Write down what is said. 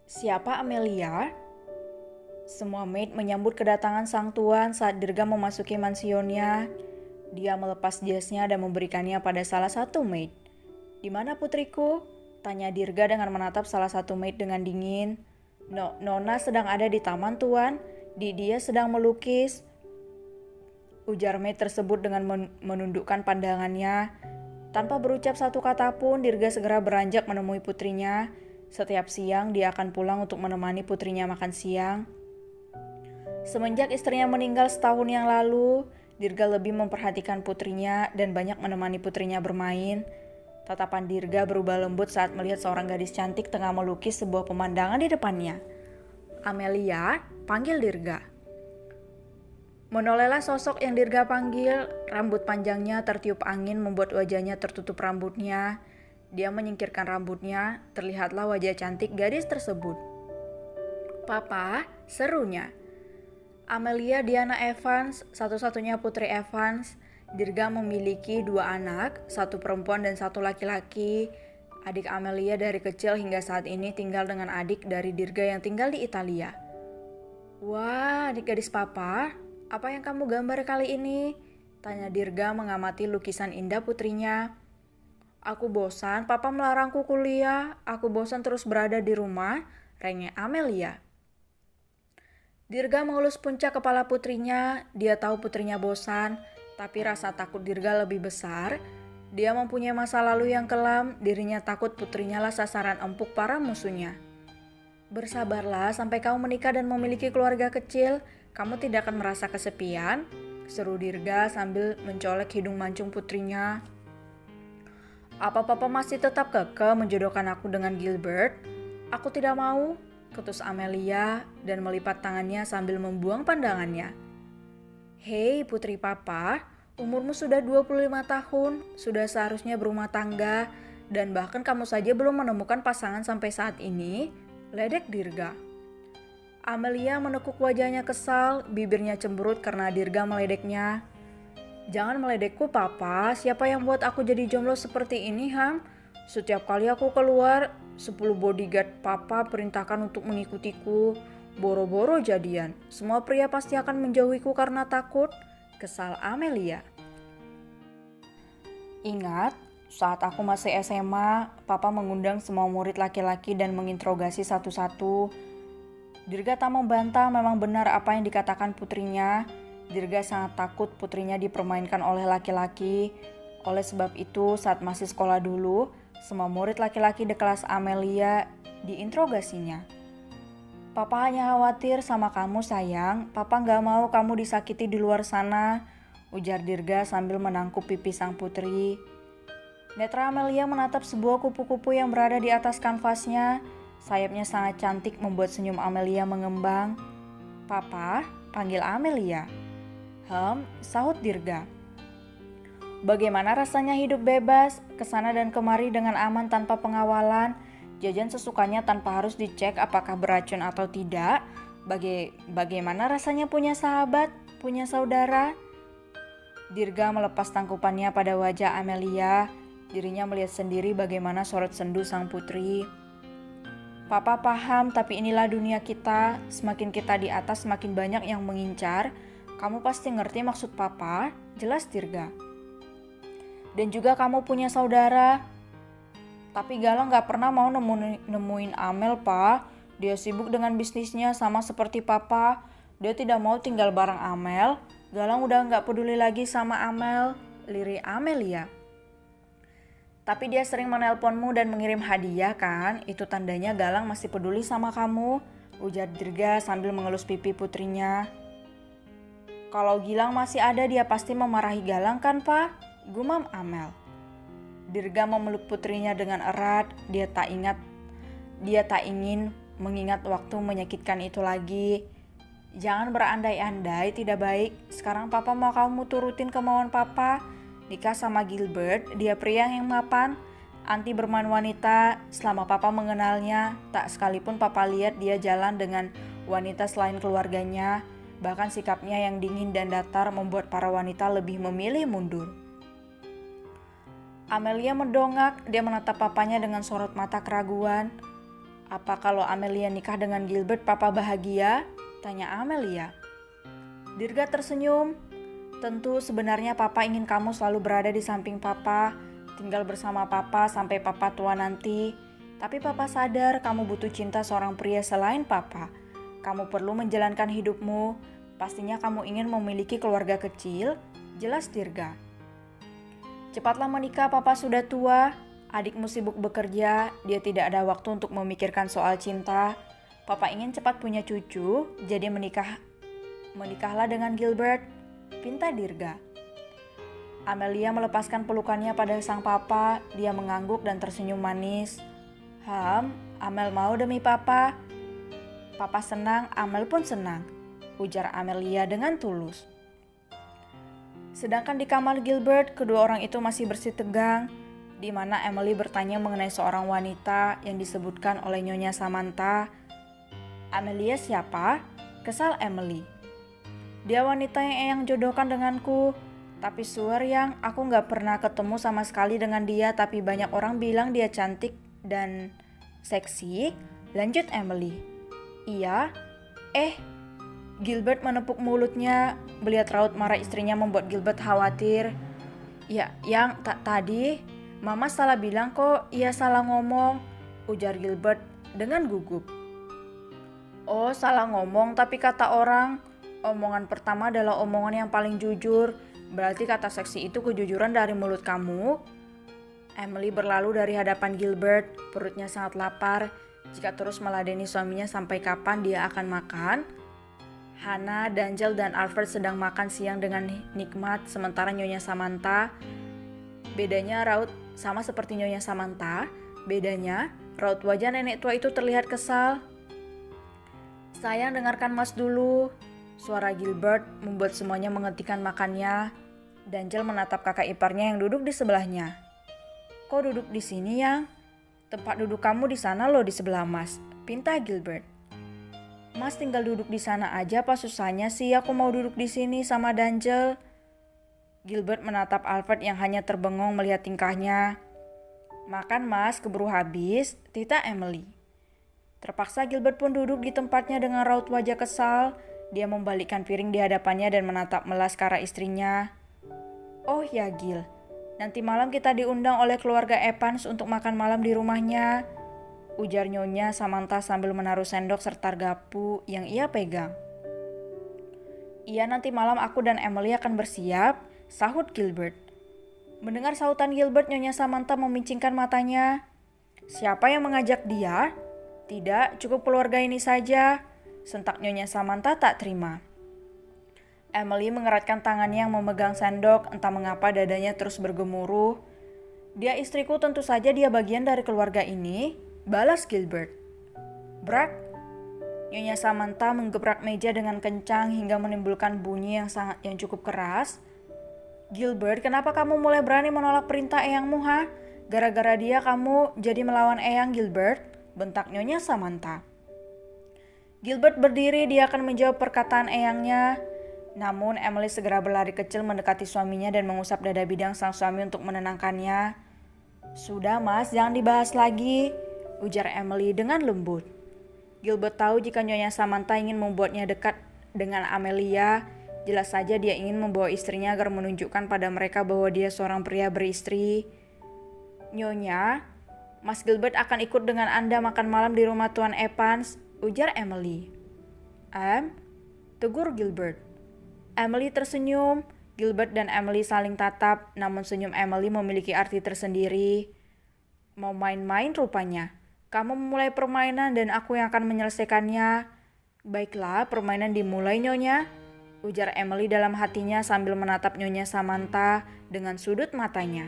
Siapa Amelia? Semua maid menyambut kedatangan sang tuan saat Dirga memasuki mansionnya. Dia melepas jasnya dan memberikannya pada salah satu maid. "Di mana putriku?" tanya Dirga dengan menatap salah satu maid dengan dingin. Nona sedang ada di taman, tuan. Dia sedang melukis," ujar maid tersebut dengan menundukkan pandangannya. Tanpa berucap satu kata pun, Dirga segera beranjak menemui putrinya. Setiap siang dia akan pulang untuk menemani putrinya makan siang. Semenjak istrinya meninggal setahun yang lalu, Dirga lebih memperhatikan putrinya dan banyak menemani putrinya bermain. Tatapan Dirga berubah lembut saat melihat seorang gadis cantik tengah melukis sebuah pemandangan di depannya. "Amelia," panggil Dirga. Menolehlah sosok yang Dirga panggil. Rambut panjangnya tertiup angin membuat wajahnya tertutup rambutnya. Dia menyingkirkan rambutnya, terlihatlah wajah cantik gadis tersebut. "Papa," serunya. Amelia Diana Evans, satu-satunya putri Evans. Dirga memiliki 2 anak, 1 perempuan dan 1 laki-laki. Adik Amelia dari kecil hingga saat ini tinggal dengan adik dari Dirga yang tinggal di Italia. "Wah, adik gadis papa, apa yang kamu gambar kali ini?" tanya Dirga mengamati lukisan indah putrinya. "Aku bosan, papa melarangku kuliah. Aku bosan terus berada di rumah," rengek Amelia. Dirga mengelus puncak kepala putrinya. Dia tahu putrinya bosan, tapi rasa takut Dirga lebih besar. Dia mempunyai masa lalu yang kelam. Dirinya takut putrinya lah sasaran empuk para musuhnya. "Bersabarlah sampai kamu menikah dan memiliki keluarga kecil. Kamu tidak akan merasa kesepian," seru Dirga sambil mencolek hidung mancung putrinya. "Apa papa masih tetap kekeh menjodohkan aku dengan Gilbert?" "Aku tidak mau," ketus Amelia dan melipat tangannya sambil membuang pandangannya. "Hei putri papa, umurmu sudah 25 tahun, sudah seharusnya berumah tangga, dan bahkan kamu saja belum menemukan pasangan sampai saat ini," ledek Dirga. Amelia menekuk wajahnya kesal, bibirnya cemberut karena Dirga meledeknya. "Jangan meledekku papa, siapa yang buat aku jadi jomblo seperti ini, Ham? Setiap kali aku keluar, 10 bodyguard papa perintahkan untuk mengikutiku. Boro-boro jadian, semua pria pasti akan menjauhiku karena takut," kesal Amelia. "Ingat, saat aku masih SMA, papa mengundang semua murid laki-laki dan menginterogasi satu-satu." Dirga tak membantah, memang benar apa yang dikatakan putrinya. Dirga sangat takut putrinya dipermainkan oleh laki-laki. Oleh sebab itu, saat masih sekolah dulu, semua murid laki-laki di kelas Amelia diinterogasinya. "Papa hanya khawatir sama kamu sayang, papa gak mau kamu disakiti di luar sana," ujar Dirga sambil menangkup pipi sang putri. Netra Amelia menatap sebuah kupu-kupu yang berada di atas kanvasnya. Sayapnya sangat cantik membuat senyum Amelia mengembang. "Papa," panggil Amelia. Sahut Dirga. "Bagaimana rasanya hidup bebas, kesana dan kemari dengan aman tanpa pengawalan, jajan sesukanya tanpa harus dicek apakah beracun atau tidak? Bagaimana rasanya punya sahabat, punya saudara?" Dirga melepas tangkupannya pada wajah Amelia. Dirinya melihat sendiri bagaimana sorot sendu sang putri. "Papa paham, tapi inilah dunia kita. Semakin kita di atas, semakin banyak yang mengincar. Kamu pasti ngerti maksud papa," jelas Dirga. "Dan juga kamu punya saudara." "Tapi Galang gak pernah mau nemuin Amel, pa. Dia sibuk dengan bisnisnya sama seperti papa. Dia tidak mau tinggal bareng Amel. Galang udah gak peduli lagi sama Amel," lirik Amelia. "Tapi dia sering menelponmu dan mengirim hadiah kan? Itu tandanya Galang masih peduli sama kamu," ujar Dirga sambil mengelus pipi putrinya. "Kalau Gilang masih ada dia pasti memarahi Galang kan, Pa?" gumam Amel. Dirga memeluk putrinya dengan erat. Dia tak ingin mengingat waktu menyakitkan itu lagi. "Jangan berandai-andai, tidak baik. Sekarang papa mau kamu turutin kemauan papa. Nikah sama Gilbert, dia pria yang mapan. Anti bermain wanita, selama papa mengenalnya, tak sekalipun papa lihat dia jalan dengan wanita selain keluarganya. Bahkan sikapnya yang dingin dan datar membuat para wanita lebih memilih mundur. Amelia mendongak, dia menatap papanya dengan sorot mata keraguan. "Apa kalau Amelia nikah dengan Gilbert papa bahagia?" tanya Amelia. Dirga tersenyum. "Tentu sebenarnya papa ingin kamu selalu berada di samping papa, tinggal bersama papa sampai papa tua nanti. Tapi papa sadar kamu butuh cinta seorang pria selain papa. Kamu perlu menjalankan hidupmu. Pastinya kamu ingin memiliki keluarga kecil," jelas Dirga. "Cepatlah menikah, papa sudah tua. Adikmu sibuk bekerja, dia tidak ada waktu untuk memikirkan soal cinta. Papa ingin cepat punya cucu, jadi menikahlah dengan Gilbert," pinta Dirga. Amelia melepaskan pelukannya pada sang papa, dia mengangguk dan tersenyum manis. Amel mau demi papa." "Papa senang, Amel pun senang," ujar Amelia dengan tulus. Sedangkan di kamar Gilbert, kedua orang itu masih bersih tegang, di mana Emily bertanya mengenai seorang wanita yang disebutkan oleh Nyonya Samantha. "Amelia siapa?" kesal Emily. "Dia wanita yang Eyang jodohkan denganku. Tapi swear Yang, aku gak pernah ketemu sama sekali dengan dia, tapi banyak orang bilang dia cantik dan seksi," lanjut Emily. "Iya? Gilbert menepuk mulutnya. Melihat raut marah istrinya membuat Gilbert khawatir. "Ya, Yang, tadi Mama salah bilang kok, ia salah ngomong," ujar Gilbert dengan gugup. "Oh, salah ngomong, tapi kata orang, omongan pertama adalah omongan yang paling jujur. Berarti kata seksi itu kejujuran dari mulut kamu?" Emily berlalu dari hadapan Gilbert, perutnya sangat lapar. Jika terus meladeni suaminya sampai kapan dia akan makan? Hannah, Danjel, dan Alfred sedang makan siang dengan nikmat, sementara Nyonya Samantha sama seperti Nyonya Samantha, bedanya raut wajah nenek tua itu terlihat kesal. "Sayang, dengarkan Mas dulu," suara Gilbert membuat semuanya menghentikan makannya. Danjel menatap kakak iparnya yang duduk di sebelahnya. "Kok duduk di sini, Yang? Tempat duduk kamu di sana loh, di sebelah Mas," pinta Gilbert. "Mas tinggal duduk di sana aja, apa susahnya sih aku mau duduk di sini sama Danjel?" Gilbert menatap Alfred yang hanya terbengong melihat tingkahnya. "Makan Mas, keburu habis," tita Emily. Terpaksa Gilbert pun duduk di tempatnya dengan raut wajah kesal. Dia membalikkan piring di hadapannya dan menatap melas ke arah istrinya. "Oh ya Gil, nanti malam kita diundang oleh keluarga Evans untuk makan malam di rumahnya," ujar Nyonya Samantha sambil menaruh sendok serta garpu yang ia pegang. "Iya, nanti malam aku dan Emily akan bersiap," sahut Gilbert. Mendengar sahutan Gilbert, Nyonya Samantha memicingkan matanya. "Siapa yang mengajak dia?" "Tidak, cukup keluarga ini saja," sentak Nyonya Samantha tak terima. Emily mengeratkan tangannya yang memegang sendok, entah mengapa dadanya terus bergemuruh. "Dia istriku, tentu saja dia bagian dari keluarga ini," balas Gilbert. Brak! Nyonya Samantha menggebrak meja dengan kencang hingga menimbulkan bunyi yang cukup keras. "Gilbert, kenapa kamu mulai berani menolak perintah eyangmu, ha? Gara-gara dia kamu jadi melawan eyang, Gilbert," bentak Nyonya Samantha. Gilbert berdiri, dia akan menjawab perkataan eyangnya. Namun Emily segera berlari kecil mendekati suaminya dan mengusap dada bidang sang suami untuk menenangkannya. "Sudah Mas, jangan dibahas lagi," ujar Emily dengan lembut. Gilbert tahu jika Nyonya Samantha ingin membuatnya dekat dengan Amelia. Jelas saja dia ingin membawa istrinya agar menunjukkan pada mereka bahwa dia seorang pria beristri. "Nyonya, Mas Gilbert akan ikut dengan Anda makan malam di rumah Tuan Evans," ujar Emily. Tegur Gilbert. Emily tersenyum. Gilbert dan Emily saling tatap, namun senyum Emily memiliki arti tersendiri. "Mau main-main rupanya. Kamu memulai permainan dan aku yang akan menyelesaikannya." "Baiklah, permainan dimulai, Nyonya," ujar Emily dalam hatinya sambil menatap Nyonya Samantha dengan sudut matanya.